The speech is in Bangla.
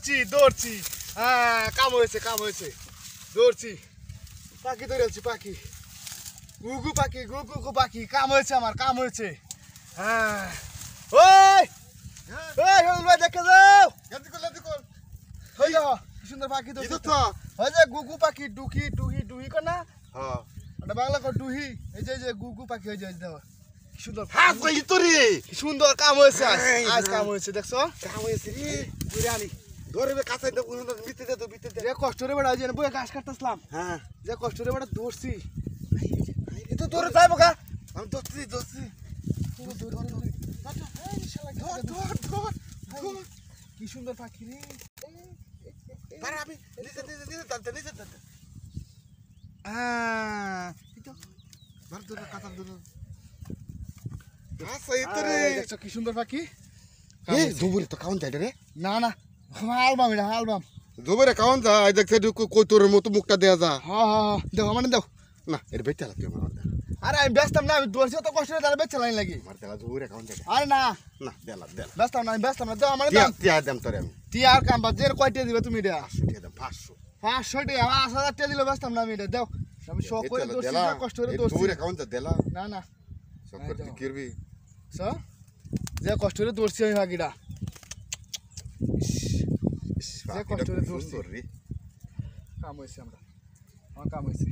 দৌড়ছি হ্যাঁ কাম হয়েছে দৌড়ছি পাখি ধরেছি পাখি গুগু পাখি কাম হয়েছে আমার কাম হয়েছে হ্যাঁ ওই ওই হেমন্ত ভাই দেখে যাও হয়ে যাও কি সুন্দর পাখি ধরছো ওই যে গুগু পাখি ডুহি কর না হ্যাঁ এটা বাংলা কর ডুহি এই যে গুগু পাখি হয়ে যায় দেখো কি সুন্দর হাস কই তোরে কি সুন্দর কাম হয়েছে আজ কাম হয়েছে দেখছো কাম হয়েছে রে ঘুরে আনি ধরবে কাছে দে বিতে দে যে কষ্ট রে বেড়া যে বই ঘাস কাটতেছিলাম হ্যাঁ যে কষ্ট রে বেড়া ধরছি এ তো তোরে যাইবো কা আমি দছি ধর কি সুন্দর পাখি রে পারে আমি নিচে টানতে হ্যাঁ মার দূর কাটার দূর হাস এই তোরে দেখছো কি সুন্দর পাখি এ দুবুরে তো কাউন যাইডা রে না হালবাম দুবুরে কাউন যা আই দেখতে কই তোর মতো মুখটা দেয়া যা হ্যাঁ দেখো মানে দাও না এর বেচা লাগবে আমার আরে আমি ব্যস্তাম না আমি দৌড়ছি তো কষ্ট তার বেচে লাইন লাগি মার দেলা দুবুরে কাউন যাইডা আরে না না দেলা ব্যস্তাম না দাও আমার তিয়া দাম তিয়া দাম তোরে আমি তি আর কাম বাজের কয়টা দিবে তুমি এটা 500 টাকা দাম 500 500 টাকা 5000 টাকা দিলে ব্যস্তাম না আমি এটা দাও আমি শখ করে দৌড়ছি না কষ্ট করে দৌড়ছি দুবুরে কাউন যা দেলা না সব করে তুই কিরবি যে কষ্ট করে দৌড়ছি আমি পাখিটা কষ্ট করে দূর রে কাম হয়েছে আমার কাম হয়েছে